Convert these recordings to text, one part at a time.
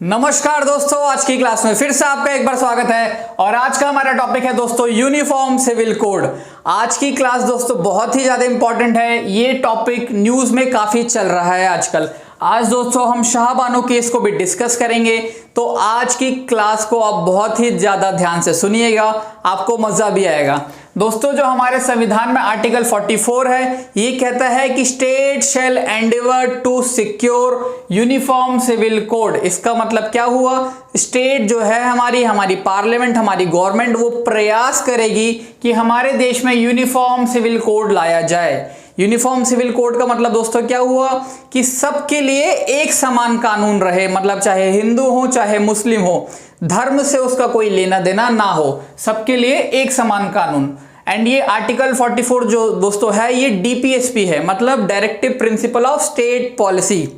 नमस्कार दोस्तों, आज की क्लास में फिर से आपका एक बार स्वागत है। और आज का हमारा टॉपिक है दोस्तों यूनिफॉर्म सिविल कोड। आज की क्लास दोस्तों बहुत ही ज्यादा इंपॉर्टेंट है। ये टॉपिक न्यूज में काफी चल रहा है आजकल। आज दोस्तों हम शाहबानो केस को भी डिस्कस करेंगे, तो आज की क्लास को आप बहुत ही ज्यादा ध्यान से सुनिएगा, आपको मजा भी आएगा। दोस्तों जो हमारे संविधान में आर्टिकल 44 है, ये कहता है कि state shall endeavour to secure uniform civil code. इसका मतलब क्या हुआ? स्टेट जो है हमारी पार्लियामेंट, हमारी गवर्नमेंट वो प्रयास करेगी कि हमारे देश में यूनिफॉर्म सिविल कोड लाया जाए। यूनिफॉर्म सिविल कोड का मतलब दोस्तों क्या हुआ कि सबके लिए एक समान कानून रहे, मतलब चाहे हिंदू हो चाहे मुस्लिम हो, धर्म से उसका कोई लेना देना ना हो, सबके लिए एक समान कानून। एंड ये आर्टिकल 44 जो दोस्तों है ये डीपीएसपी है, मतलब directive principle of state policy.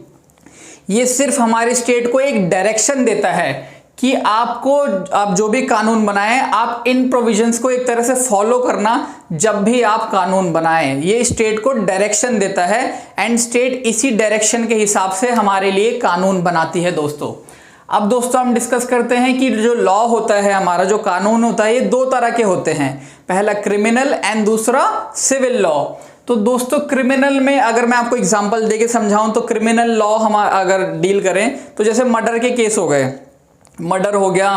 ये सिर्फ हमारे स्टेट को एक डायरेक्शन देता है कि आप जो भी कानून बनाएं, आप इन प्रोविजंस को एक तरह से फॉलो करना जब भी आप कानून बनाएं। ये स्टेट को डायरेक्शन देता है एंड स्टेट इसी डायरेक्शन के हिसाब से हमारे लिए कानून बनाती है दोस्तों। अब दोस्तों हम डिस्कस करते हैं कि जो लॉ होता है, हमारा जो कानून होता है, ये दो तरह के होते हैं। पहला क्रिमिनल एंड दूसरा सिविल लॉ। तो दोस्तों क्रिमिनल में अगर मैं आपको एग्जांपल देके समझाऊं तो क्रिमिनल लॉ हम अगर डील करें तो जैसे मर्डर के केस हो गए, मर्डर हो गया,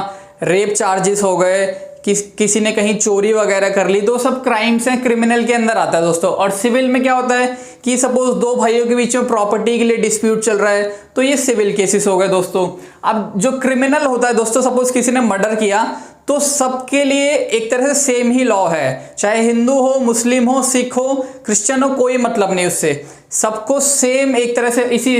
रेप चार्जेस हो गए, किसी ने कहीं चोरी वगैरह कर ली, तो सब क्राइम्स हैं, क्रिमिनल के अंदर आता है दोस्तों। और सिविल में क्या होता है कि सपोज दो भाइयों के बीच में प्रॉपर्टी के लिए डिस्प्यूट चल रहा है, तो ये सिविल केसेस हो गए दोस्तों। अब जो क्रिमिनल होता है दोस्तों, सपोज किसी ने मर्डर किया तो सबके लिए एक तरह से सेम ही लॉ है, चाहे हिंदू हो, मुस्लिम हो, सिख हो, क्रिश्चियन हो, कोई मतलब नहीं उससे, सबको सेम एक तरह से इसी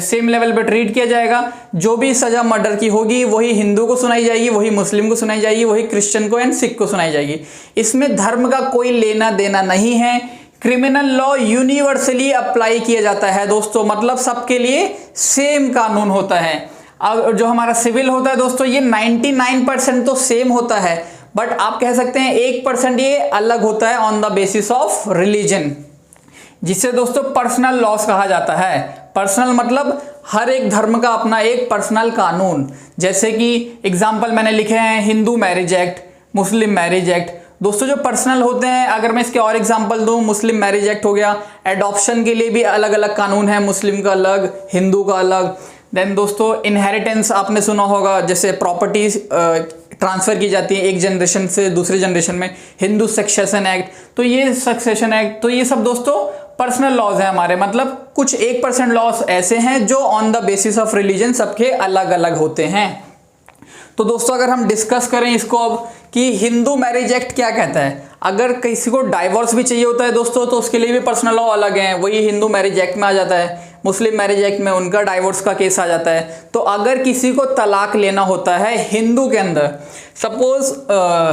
सेम लेवल पे ट्रीट किया जाएगा। जो भी सजा मर्डर की होगी वही हिंदू को सुनाई जाएगी, वही मुस्लिम को सुनाई जाएगी, वही क्रिश्चियन को एंड सिख को सुनाई जाएगी। इसमें धर्म का कोई लेना देना नहीं है। क्रिमिनल लॉ यूनिवर्सली अप्लाई किया जाता है दोस्तों, मतलब सबके लिए सेम कानून होता है। अब जो हमारा सिविल होता है दोस्तों, ये 99% तो सेम होता है, बट आप कह सकते हैं 1% ये अलग होता है on the basis of religion, जिसे दोस्तों पर्सनल लॉस कहा जाता है। पर्सनल मतलब हर एक धर्म का अपना एक पर्सनल कानून। जैसे कि एग्जाम्पल मैंने लिखे हैं हिंदू मैरिज एक्ट, मुस्लिम मैरिज एक्ट। दोस्तों जो पर्सनल होते हैं, अगर मैं इसके और एग्जांपल दूं, मुस्लिम मैरिज एक्ट हो गया। एडॉप्शन के लिए भी अलग अलग कानून है, मुस्लिम का अलग, हिंदू का अलग। देन दोस्तों इनहेरिटेंस आपने सुना होगा, जैसे प्रॉपर्टीज ट्रांसफर की जाती है एक जनरेशन से दूसरे जनरेशन में, हिंदू सक्सेशन एक्ट, तो ये सक्सेशन एक्ट, तो ये सब दोस्तों पर्सनल लॉज हैं हमारे, मतलब कुछ 1% लॉज ऐसे हैं जो on the basis of religion सबके अलग अलग होते हैं। तो दोस्तों अगर हम डिस्कस करें इसको अब कि हिंदू मैरिज एक्ट क्या कहता है, अगर किसी को डाइवोर्स भी चाहिए होता है दोस्तों तो उसके लिए भी पर्सनल लॉ अलग है, वही हिंदू मैरिज एक्ट में आ जाता है। मुस्लिम मैरिज एक्ट में उनका डाइवोर्स का केस आ जाता है। तो अगर किसी को तलाक लेना होता है हिंदू के अंदर, सपोज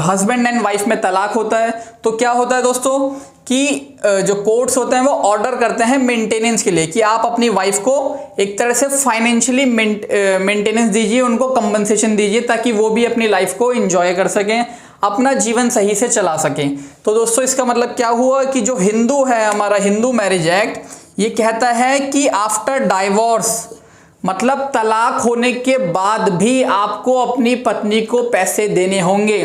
हस्बैंड एंड वाइफ में तलाक होता है, तो क्या होता है दोस्तों कि जो कोर्ट्स होते हैं वो ऑर्डर करते हैं मेंटेनेंस के लिए कि आप अपनी वाइफ को एक तरह से फाइनेंशियली मेंटेनेंस दीजिए, उनको कंपनसेशन दीजिए, ताकि वो भी अपनी लाइफ को एंजॉय कर सकें, अपना जीवन सही से चला सकें। तो दोस्तों इसका मतलब क्या हुआ कि जो हिंदू है, हमारा हिंदू मैरिज एक्ट, ये कहता है कि आफ्टर डाइवोर्स, मतलब तलाक होने के बाद भी आपको अपनी पत्नी को पैसे देने होंगे।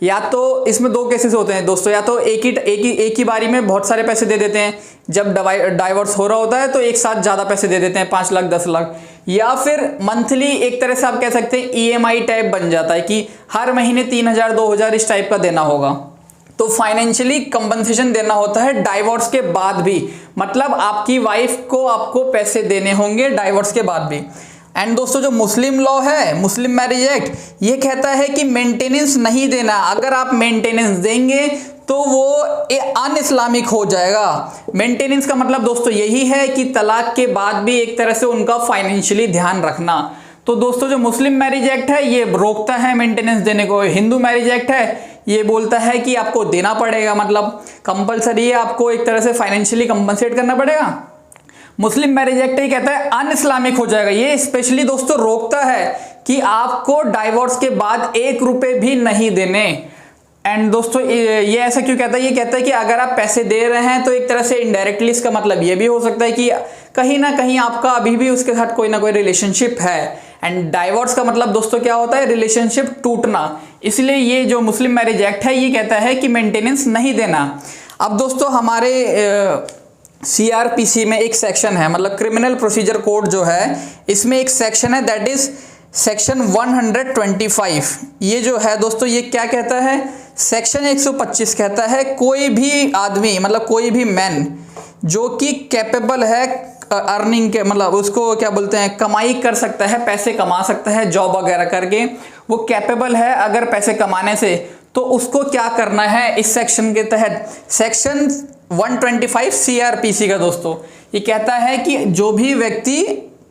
या तो इसमें दो केसेस होते हैं दोस्तों, या तो एक ही बारी में बहुत सारे पैसे दे देते हैं, जब डाइवोर्स हो रहा होता है तो एक साथ ज्यादा पैसे दे देते हैं, 5 लाख 10 लाख, या फिर मंथली एक तरह से आप कह सकते हैं ईएमआई टाइप बन जाता है कि हर महीने 3000 2000 इस टाइप का देना होगा। तो फाइनेंशियली कंपनसेशन देना होता है डाइवोर्स के बाद भी, मतलब आपकी वाइफ को आपको पैसे देने होंगे डाइवोर्स के बाद भी। एंड दोस्तों जो मुस्लिम लॉ है, मुस्लिम मैरिज एक्ट, ये कहता है कि मेंटेनेंस नहीं देना। अगर आप मेंटेनेंस देंगे तो वो अन इस्लामिक हो जाएगा। मेंटेनेंस का मतलब दोस्तों यही है कि तलाक के बाद भी एक तरह से उनका फाइनेंशियली ध्यान रखना। तो दोस्तों जो मुस्लिम मैरिज एक्ट है ये रोकता है मेंटेनेंस देने को, हिंदू मैरिज एक्ट है ये बोलता है कि आपको देना पड़ेगा, मतलब कंपलसरी है, आपको एक तरह से फाइनेंशियली कंपनसेट करना पड़ेगा। मुस्लिम मैरिज एक्ट ही कहता है अन इस्लामिक हो जाएगा। ये स्पेशली दोस्तों रोकता है कि आपको डाइवोर्स के बाद 1 रुपए भी नहीं देने। एंड दोस्तों ये ऐसा क्यों कहता है? ये कहता है कि अगर आप पैसे दे रहे हैं तो एक तरह से इनडायरेक्टली इसका मतलब ये भी हो सकता है कि कहीं ना कहीं आपका अभी भी उसके साथ कोई ना कोई रिलेशनशिप है। एंड डाइवोर्स का मतलब दोस्तों क्या होता है, रिलेशनशिप टूटना। इसलिए ये जो मुस्लिम मैरिज एक्ट है ये कहता है कि मेंटेनेंस नहीं देना। अब दोस्तों हमारे CRPC में एक सेक्शन है, मतलब क्रिमिनल प्रोसीजर कोड जो है इसमें एक सेक्शन है दैट इज सेक्शन 125। ये जो है दोस्तों ये क्या कहता है, सेक्शन 125 कहता है कोई भी आदमी मतलब कोई भी मैन जो कि कैपेबल है अर्निंग के, मतलब उसको क्या बोलते हैं, कमाई कर सकता है, पैसे कमा सकता है जॉब वगैरह करके, वो कैपेबल है अगर पैसे कमाने से, तो उसको क्या करना है इस सेक्शन के तहत, सेक्शन 125 CRPC का दोस्तों ये कहता है कि जो भी व्यक्ति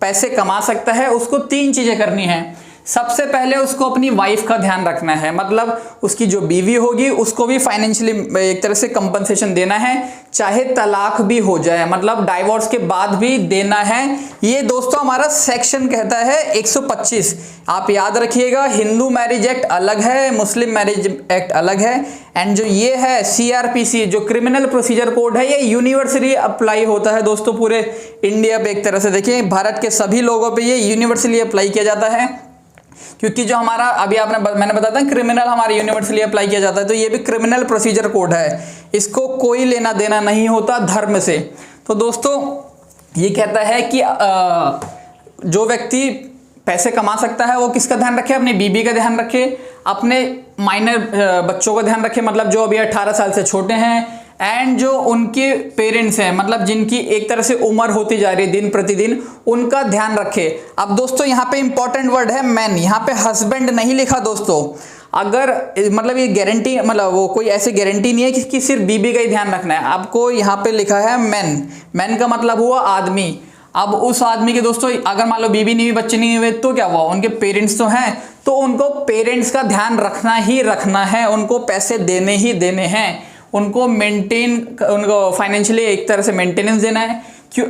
पैसे कमा सकता है उसको 3 चीजें करनी है। सबसे पहले उसको अपनी वाइफ का ध्यान रखना है, मतलब उसकी जो बीवी होगी उसको भी फाइनेंशियली एक तरह से कंपनसेशन देना है, चाहे तलाक भी हो जाए, मतलब डाइवोर्स के बाद भी देना है। ये दोस्तों हमारा सेक्शन कहता है 125। आप याद रखिएगा, हिंदू मैरिज एक्ट अलग है, मुस्लिम मैरिज एक्ट अलग है, एंड जो ये है CRPC जो क्रिमिनल प्रोसीजर कोड है ये यूनिवर्सली अप्लाई होता है दोस्तों पूरे इंडिया पे। एक तरह से देखिए भारत के सभी लोगों पे ये यूनिवर्सली अप्लाई किया जाता है, क्योंकि जो हमारा अभी मैंने बताया था क्रिमिनल हमारे यूनिवर्सली अप्लाई किया जाता है, तो ये भी क्रिमिनल प्रोसीजर कोड है, इसको कोई लेना देना नहीं होता धर्म से। तो दोस्तों ये कहता है कि जो व्यक्ति पैसे कमा सकता है वो किसका ध्यान रखे, अपनी बीबी का ध्यान रखे, अपने माइनर बच्चों का ध्यान रखे, मतलब जो अभी 18 साल से छोटे हैं, एंड जो उनके पेरेंट्स हैं, मतलब जिनकी एक तरह से उम्र होती जा रही है दिन प्रतिदिन, उनका ध्यान रखे। अब दोस्तों यहाँ पे इंपॉर्टेंट वर्ड है मैन, यहाँ पे हस्बैंड नहीं लिखा दोस्तों। अगर मतलब ये गारंटी, मतलब वो कोई ऐसी गारंटी नहीं है कि सिर्फ बीबी का ही ध्यान रखना है, आपको यहाँ पे लिखा है मैन। मैन का मतलब हुआ आदमी। अब उस आदमी के दोस्तों अगर मान लो बीबी नहीं हुई, बच्चे नहीं हुए, तो क्या हुआ, उनके पेरेंट्स तो हैं, तो उनको पेरेंट्स का ध्यान रखना ही रखना है, उनको पैसे देने ही देने हैं, उनको मेंटेन, उनको फाइनेंशियली एक तरह से मेंटेनेंस देना है। क्यों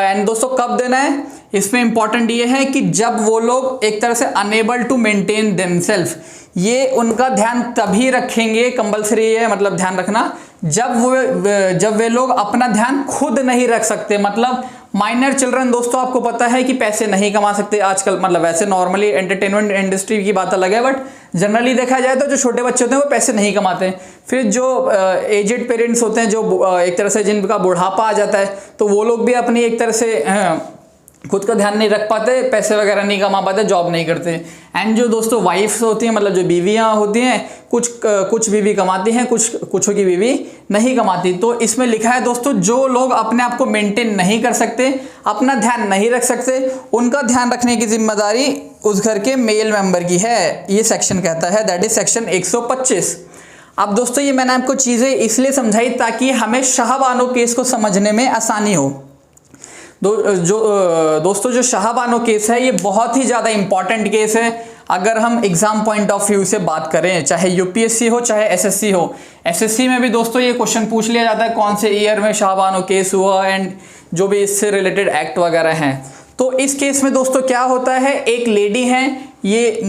एंड दोस्तों कब देना है, इसमें इंपॉर्टेंट ये है कि जब वो लोग एक तरह से अनेबल टू मेंटेन देमसेल्फ, ये उनका ध्यान तभी रखेंगे, कंपल्सरी है मतलब ध्यान रखना, जब वे लोग अपना ध्यान खुद नहीं रख सकते। मतलब माइनर चिल्ड्रन दोस्तों आपको पता है कि पैसे नहीं कमा सकते आजकल, मतलब वैसे नॉर्मली एंटरटेनमेंट इंडस्ट्री की बात अलग है, बट जनरली देखा जाए तो जो छोटे बच्चे होते हैं वो पैसे नहीं कमाते। फिर जो एजेड पेरेंट्स होते हैं, जो एक तरह से जिनका बुढ़ापा आ जाता है, तो वो लोग भी अपनी एक तरह से खुद का ध्यान नहीं रख पाते, पैसे वगैरह नहीं कमा पाते, जॉब नहीं करते। एंड जो दोस्तों वाइफ्स होती हैं, मतलब जो बीवियां होती हैं, कुछ बीवी कमाती हैं, कुछों की बीवी नहीं कमाती। तो इसमें लिखा है दोस्तों जो लोग अपने आप को मेंटेन नहीं कर सकते, अपना ध्यान नहीं रख सकते, उनका ध्यान रखने की जिम्मेदारी उस घर के मेल मेंबर की है, ये सेक्शन कहता है, दैट इज सेक्शन 125। अब दोस्तों ये मैंने आपको चीजें इसलिए समझाई ताकि हमें शाहबानो केस को समझने में आसानी हो। दोस्तों जो शाहबानो केस है ये बहुत ही ज़्यादा इंपॉर्टेंट केस है। अगर हम एग्जाम पॉइंट ऑफ व्यू से बात करें, चाहे UPSC हो चाहे SSC हो, SSC में भी दोस्तों ये क्वेश्चन पूछ लिया जाता है कौन से ईयर में शाहबानो केस हुआ एंड जो भी इससे रिलेटेड एक्ट वगैरह हैं। तो इस केस में दोस्तों क्या होता है, एक लेडी हैं, ये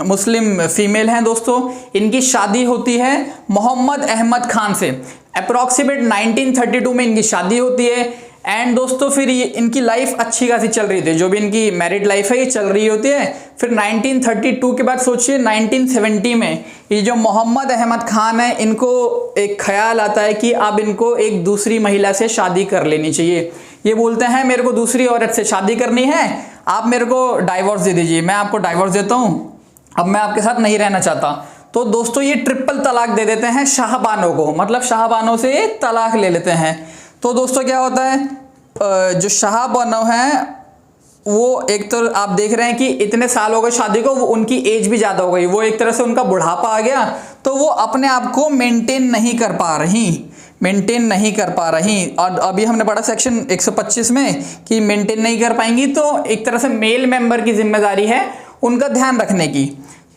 मुस्लिम फीमेल हैं दोस्तों, इनकी शादी होती है मोहम्मद अहमद खान से। अप्रॉक्सीमेट 1932 में इनकी शादी होती है एंड दोस्तों फिर ये इनकी लाइफ अच्छी खासी चल रही थी, जो भी इनकी मैरिड लाइफ है ये चल रही होती है। फिर 1932 के बाद सोचिए 1970 में ये जो मोहम्मद अहमद खान है, इनको एक ख्याल आता है कि अब इनको एक दूसरी महिला से शादी कर लेनी चाहिए। ये बोलते हैं मेरे को दूसरी औरत से शादी करनी है, आप मेरे को डाइवोर्स दे दीजिए, मैं आपको डाइवोर्स देता हूँ, अब मैं आपके साथ नहीं रहना चाहता। तो दोस्तों ये ट्रिपल तलाक दे देते हैं शाहबानो को, मतलब शाहबानो से ये तलाक ले लेते हैं। तो दोस्तों क्या होता है, जो शाहबानो हैं वो एक तो आप देख रहे हैं कि इतने साल हो गए शादी को, वो उनकी एज भी ज़्यादा हो गई, वो एक तरह से उनका बुढ़ापा आ गया, तो वो अपने आप को मेंटेन नहीं कर पा रही। और अभी हमने पढ़ा सेक्शन 125 में कि मेंटेन नहीं कर पाएंगी, तो एक तरह से मेल मेंबर की जिम्मेदारी है उनका ध्यान रखने की।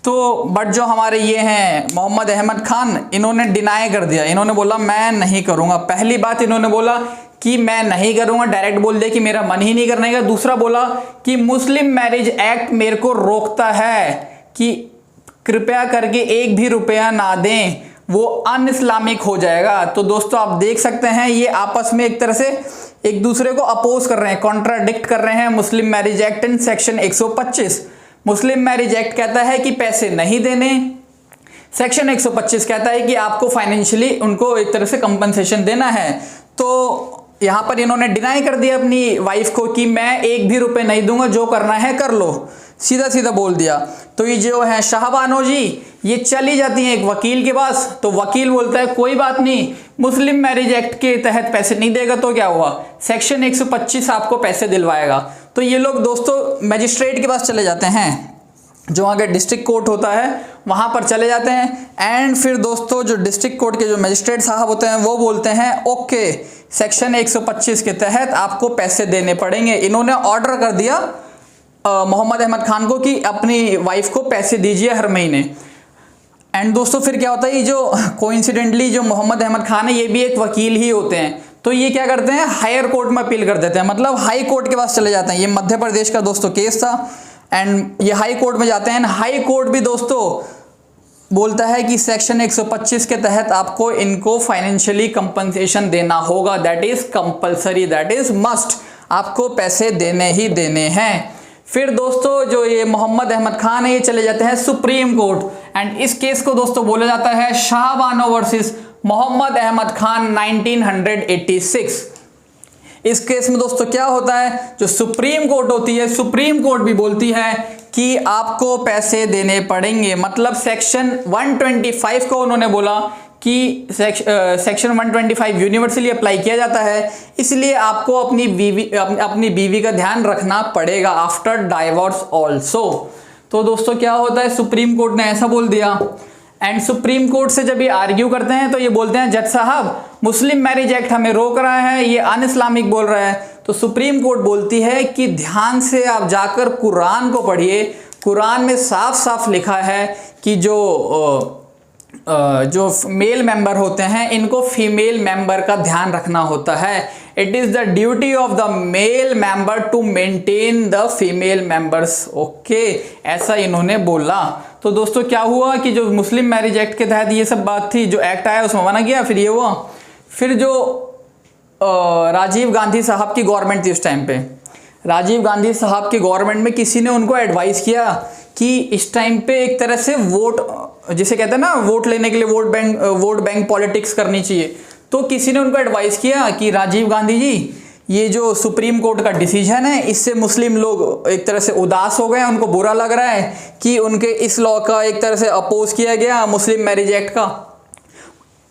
तो बट जो हमारे ये हैं मोहम्मद अहमद खान, इन्होंने डिनाई कर दिया, इन्होंने बोला मैं नहीं करूँगा। पहली बात इन्होंने बोला कि मैं नहीं करूँगा, डायरेक्ट बोल दिया कि मेरा मन ही नहीं करने का। दूसरा बोला कि मुस्लिम मैरिज एक्ट मेरे को रोकता है कि कृपया करके एक भी रुपया ना दें, वो अन इस्लामिक हो जाएगा। तो दोस्तों आप देख सकते हैं ये आपस में एक तरह से एक दूसरे को अपोज कर रहे हैं, कॉन्ट्राडिक्ट कर रहे हैं मुस्लिम marriage act and section 125। Muslim marriage act कहता है कि पैसे नहीं देने, सेक्शन 125 कहता है कि आपको फाइनेंशियली उनको एक तरह से कंपनसेशन देना है। तो यहां पर इन्होंने डिनाई कर दिया अपनी वाइफ को कि मैं एक भी रुपए नहीं दूंगा, जो करना है कर लो, सीधा सीधा बोल दिया। तो ये जो है शाहबानो जी, ये चली जाती हैं एक वकील के पास। तो वकील बोलता है कोई बात नहीं, मुस्लिम मैरिज एक्ट के तहत पैसे नहीं देगा तो क्या हुआ, सेक्शन 125 आपको पैसे दिलवाएगा। तो ये लोग दोस्तों मजिस्ट्रेट के पास चले जाते हैं, जो आगे डिस्ट्रिक्ट कोर्ट होता है वहां पर चले जाते हैं। एंड फिर दोस्तों जो डिस्ट्रिक्ट कोर्ट के जो मजिस्ट्रेट साहब होते हैं वो बोलते हैं ओके, सेक्शन 125 के तहत आपको पैसे देने पड़ेंगे। इन्होंने ऑर्डर कर दिया मोहम्मद अहमद खान को कि अपनी वाइफ को पैसे दीजिए हर महीने। एंड दोस्तों फिर क्या होता है, ये जो कोइंसिडेंटली जो मोहम्मद अहमद खान है ये भी एक वकील ही होते हैं। तो ये क्या करते हैं, हायर कोर्ट में अपील कर देते हैं, मतलब हाई कोर्ट के पास चले जाते हैं। ये मध्य प्रदेश का दोस्तों केस था एंड ये हाई कोर्ट में जाते हैं। हाई कोर्ट भी दोस्तों बोलता है कि सेक्शन 125 के तहत आपको इनको फाइनेंशियली कंपनसेशन देना होगा, that is compulsory, that is must, आपको पैसे देने ही देने हैं। फिर दोस्तों जो ये मोहम्मद अहमद खान है ये चले जाते हैं सुप्रीम कोर्ट एंड इस केस को दोस्तों बोला जाता है शाहबानो वर्सेस मोहम्मद अहमद खान 1986। इस केस में दोस्तों क्या होता है, जो सुप्रीम कोर्ट होती है, सुप्रीम कोर्ट भी बोलती है कि आपको पैसे देने पड़ेंगे। मतलब सेक्शन 125 को उन्होंने बोला कि सेक्शन 125 यूनिवर्सली अप्लाई किया जाता है, इसलिए आपको अपनी बीवी का ध्यान रखना पड़ेगा आफ्टर डाइवोर्स ऑल्सो। तो दोस्तों क्या होता है, सुप्रीम कोर्ट ने ऐसा बोल दिया एंड सुप्रीम कोर्ट से जब ये आर्ग्यू करते हैं तो ये बोलते हैं जज साहब मुस्लिम मैरिज एक्ट हमें रोक रहा है, ये अन इस्लामिक बोल रहा है। तो सुप्रीम कोर्ट बोलती है कि ध्यान से आप जाकर कुरान को पढ़िए, कुरान में साफ साफ लिखा है कि जो मेल मेंबर होते हैं इनको फीमेल मेंबर का ध्यान रखना होता है। It is the duty of the male member to maintain the female members. Okay, ऐसा इन्होंने बोला। तो दोस्तों क्या हुआ कि जो मुस्लिम मैरिज एक्ट के तहत ये सब बात थी, जो एक्ट आया उसमें मना किया, फिर ये हुआ। फिर जो राजीव गांधी साहब की गवर्नमेंट थी उस टाइम पे, राजीव गांधी साहब की गवर्नमेंट में किसी ने उनको एडवाइस किया कि इस टाइम पे एक तरह से वोट, जिसे कहते हैं ना वोट लेने के लिए वोट बैंक पॉलिटिक्स करनी चाहिए। तो किसी ने उनको एडवाइस किया कि राजीव गांधी जी, ये जो सुप्रीम कोर्ट का डिसीजन है इससे मुस्लिम लोग एक तरह से उदास हो गए, उनको बुरा लग रहा है कि उनके इस लॉ का एक तरह से अपोज किया गया, मुस्लिम मैरिज एक्ट का।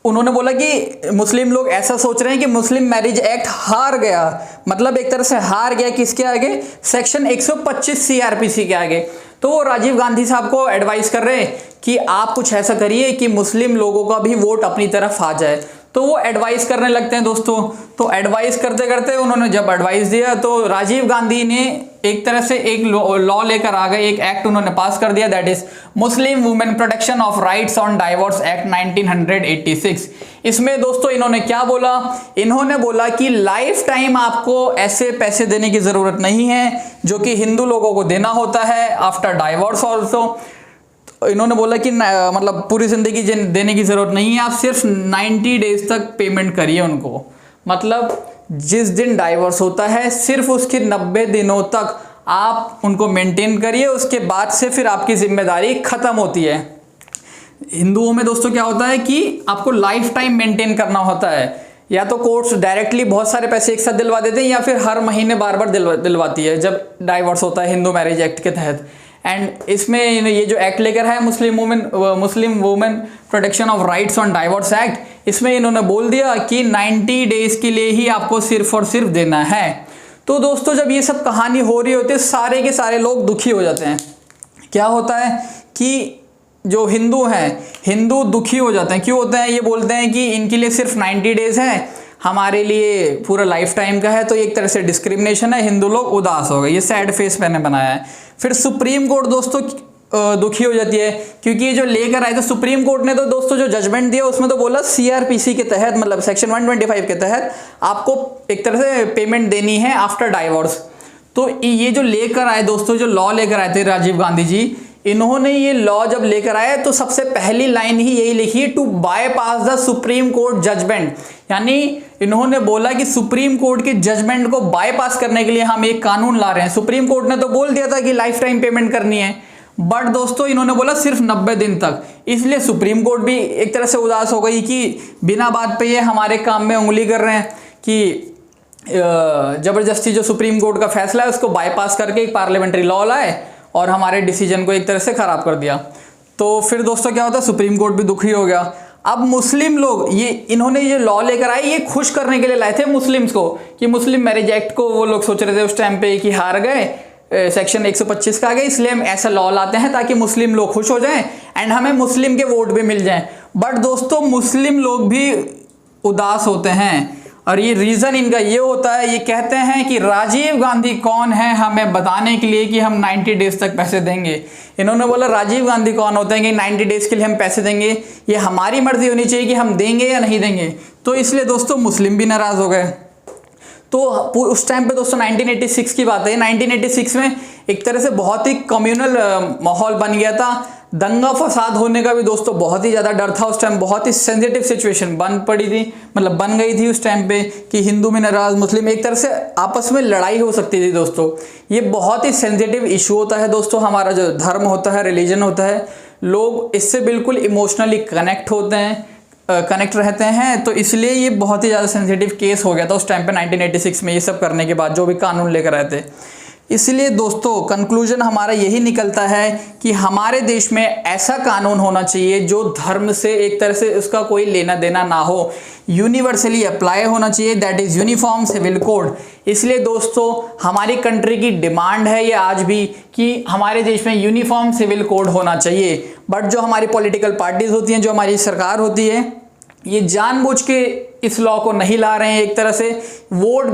उन्होंने बोला कि मुस्लिम लोग ऐसा सोच रहे हैं कि मुस्लिम मैरिज एक्ट हार गया, मतलब एक तरह से हार गया किसके आगे, सेक्शन 125 सीआरपीसी के आगे। तो वो राजीव गांधी साहब को एडवाइस कर रहे हैं कि आप कुछ ऐसा करिए कि मुस्लिम लोगों का भी वोट अपनी तरफ आ जाए। तो वो एडवाइस करने लगते हैं दोस्तों। तो एडवाइस करते करते उन्होंने जब एडवाइस दिया तो राजीव गांधी ने एक तरह से एक लॉ लेकर आ गए, एक एक्ट उन्होंने पास कर दिया, that is Muslim women protection of rights on divorce act 1986। इसमें दोस्तों इन्होंने क्या बोला, इन्होंने बोला कि लाइफ टाइम आपको ऐसे पैसे देने की जरूरत नहीं है जो कि हिंदू लोगों को देना होता है आफ्टर डाइवोर्स ऑल्सो। इन्होंने बोला कि मतलब पूरी जिंदगी देने की जरूरत नहीं है, आप सिर्फ 90 डेज तक पेमेंट करिए उनको। मतलब जिस दिन डाइवोर्स होता है सिर्फ उसके 90 दिनों तक आप उनको मेंटेन करिए, उसके बाद से फिर आपकी जिम्मेदारी खत्म होती है। हिंदुओं में दोस्तों क्या होता है कि आपको लाइफ टाइम मेंटेन करना होता है, या तो कोर्ट्स डायरेक्टली बहुत सारे पैसे एक साथ दिलवा देते हैं या फिर हर महीने बार बार दिलवाती है जब डाइवोर्स होता है हिंदू मैरिज एक्ट के तहत। एंड इसमें ये जो एक्ट लेकर है Muslim women protection of rights on divorce act, इसमें इन्होंने बोल दिया कि 90 डेज के लिए ही आपको सिर्फ और सिर्फ देना है। तो दोस्तों जब ये सब कहानी हो रही होती है सारे के सारे लोग दुखी हो जाते हैं। क्या होता है कि जो हिंदू हैं, हिंदू दुखी हो जाते हैं। क्यों होते हैं, ये बोलते हैं कि इनके लिए सिर्फ 90 डेज है, हमारे लिए पूरा लाइफ टाइम का है, तो एक तरह से डिस्क्रिमिनेशन है, हिंदू लोग उदास हो गए। ये सैड फेस मैंने बनाया है। फिर सुप्रीम कोर्ट दोस्तों दुखी हो जाती है क्योंकि ये जो लेकर आए थे सुप्रीम कोर्ट ने, तो दोस्तों जो जजमेंट दिया उसमें तो बोला सीआरपीसी के तहत, मतलब सेक्शन 125 के तहत आपको एक तरह से पेमेंट देनी है आफ्टर डाइवोर्स। तो ये जो लेकर आए दोस्तों, जो लॉ लेकर आए थे राजीव गांधी जी, इन्होंने ये लॉ जब लेकर आए तो सबसे पहली लाइन ही यही लिखी, to bypass the supreme court judgment. यानी इन्होंने बोला कि सुप्रीम कोर्ट के जजमेंट को बाईपास करने के लिए हम एक कानून ला रहे हैं। सुप्रीम कोर्ट ने तो बोल दिया था कि लाइफ टाइम पेमेंट करनी है, बट दोस्तों इन्होंने बोला सिर्फ 90 दिन तक। इसलिए सुप्रीम कोर्ट भी एक तरह से उदास हो गई कि बिना बात पे ये हमारे काम में उंगली कर रहे हैं कि जबरदस्ती जो सुप्रीम कोर्ट का फैसला है उसको बाईपास करके एक पार्लियामेंट्री लॉ लाए और हमारे डिसीजन को एक तरह से खराब कर दिया। तो फिर दोस्तों क्या होता है, सुप्रीम कोर्ट भी दुखी हो गया। अब मुस्लिम लोग इन्होंने ये लॉ लेकर आए, ये खुश करने के लिए लाए थे मुस्लिम्स को कि मुस्लिम मैरिज एक्ट को वो लोग सोच रहे थे उस टाइम पे कि हार गए, सेक्शन 125 का आ गया, इसलिए हम ऐसा लॉ लाते हैं ताकि मुस्लिम लोग खुश हो जाएं एंड हमें मुस्लिम के वोट भी मिल जाएं। बट दोस्तों मुस्लिम लोग भी उदास होते हैं और ये रीज़न इनका ये होता है, ये कहते हैं कि राजीव गांधी कौन है हमें बताने के लिए कि हम 90 डेज तक पैसे देंगे। इन्होंने बोला राजीव गांधी कौन होते हैं कि 90 डेज के लिए हम पैसे देंगे, ये हमारी मर्जी होनी चाहिए कि हम देंगे या नहीं देंगे। तो इसलिए दोस्तों मुस्लिम भी नाराज़ हो गए। तो उस टाइम पे दोस्तों 1986 की बात है। 1986 में एक तरह से बहुत ही कम्युनल माहौल बन गया था। दंगा फसाद होने का भी दोस्तों बहुत ही ज़्यादा डर था उस टाइम। बहुत ही सेंसिटिव सिचुएशन बन गई थी उस टाइम पे कि हिंदू में नाराज़, मुस्लिम, एक तरह से आपस में लड़ाई हो सकती थी दोस्तों। ये बहुत ही सेंसिटिव इशू होता है दोस्तों। हमारा जो धर्म होता है, रिलीजन होता है, लोग इससे बिल्कुल इमोशनली कनेक्ट होते हैं, कनेक्ट रहते हैं। तो इसलिए ये बहुत ही ज़्यादा सेंसिटिव केस हो गया था उस टाइम पे 1986 में, ये सब करने के बाद जो भी कानून लेकर आए थे। इसलिए दोस्तों कंक्लूजन हमारा यही निकलता है कि हमारे देश में ऐसा कानून होना चाहिए जो धर्म से एक तरह से उसका कोई लेना देना ना हो, यूनिवर्सली अप्लाई होना चाहिए, that is uniform civil code. इसलिए दोस्तों हमारी कंट्री की डिमांड है ये आज भी कि हमारे देश में यूनिफॉर्म सिविल कोड होना चाहिए। बट जो हमारी पॉलिटिकल पार्टीज होती हैं, जो हमारी सरकार होती है, ये जानबूझ के इस लॉ को नहीं ला रहे हैं। एक तरह से वोट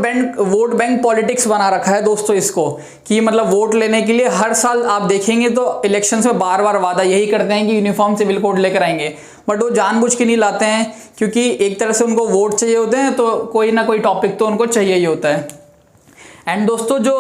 बैंक पॉलिटिक्स बना रखा है दोस्तों इसको, कि मतलब वोट लेने के लिए हर साल आप देखेंगे तो इलेक्शंस में बार बार वादा यही करते हैं कि यूनिफॉर्म सिविल कोड लेकर आएंगे, बट वो जानबूझ के नहीं लाते हैं क्योंकि एक तरह से उनको वोट चाहिए होते हैं, तो कोई ना कोई टॉपिक तो उनको चाहिए ही होता है। एंड दोस्तों जो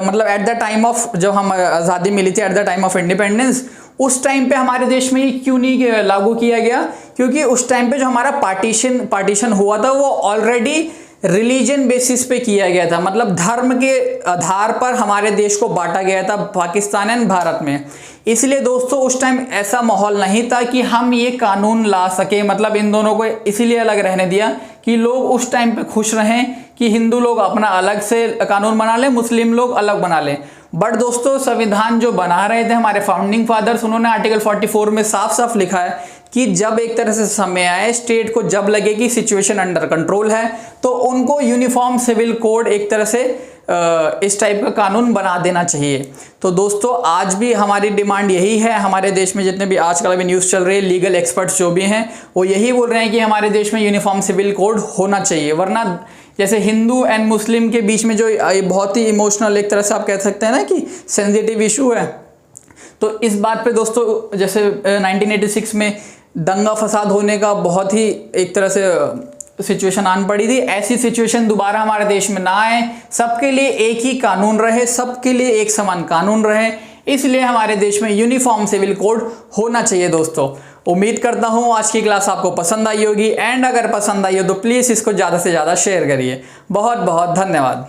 मतलब एट द टाइम ऑफ, जब हम आज़ादी मिली थी, at the time of independence, उस टाइम पे हमारे देश में ये क्यों नहीं लागू किया गया? क्योंकि उस टाइम पे जो हमारा पार्टीशन हुआ था वो ऑलरेडी रिलीजन बेसिस पे किया गया था, मतलब धर्म के आधार पर हमारे देश को बांटा गया था पाकिस्तान एंड भारत में। इसलिए दोस्तों उस टाइम ऐसा माहौल नहीं था कि हम ये कानून ला सके, मतलब इन दोनों को इसीलिए अलग रहने दिया कि लोग उस टाइम पे खुश रहें कि हिंदू लोग अपना अलग से कानून बना लें, मुस्लिम लोग अलग बना लें। बट दोस्तों संविधान जो बना रहे थे हमारे फाउंडिंग फादर्स, उन्होंने आर्टिकल 44 में साफ साफ लिखा है कि जब एक तरह से समय आए, स्टेट को जब लगे कि सिचुएशन अंडर कंट्रोल है, तो उनको यूनिफॉर्म सिविल कोड एक तरह से इस टाइप का कानून बना देना चाहिए। तो दोस्तों आज भी हमारी डिमांड यही है। हमारे देश में जितने भी आजकल अभी न्यूज़ चल रही है, लीगल एक्सपर्ट्स जो भी हैं वो यही बोल रहे हैं कि हमारे देश में यूनिफॉर्म सिविल कोड होना चाहिए, वरना जैसे हिंदू एंड मुस्लिम के बीच में जो बहुत ही इमोशनल एक तरह से आप कह सकते हैं ना कि सेंसिटिव इशू है, तो इस बात पे दोस्तों जैसे 1986 में दंगा फसाद होने का बहुत ही एक तरह से सिचुएशन आन पड़ी थी, ऐसी सिचुएशन दोबारा हमारे देश में ना आए, सबके लिए एक ही कानून रहे, सबके लिए एक समान कानून रहे, इसलिए हमारे देश में यूनिफॉर्म सिविल कोड होना चाहिए दोस्तों। उम्मीद करता हूँ आज की क्लास आपको पसंद आई होगी, एंड अगर पसंद आई हो तो प्लीज़ इसको ज़्यादा से ज़्यादा शेयर करिए। बहुत बहुत धन्यवाद।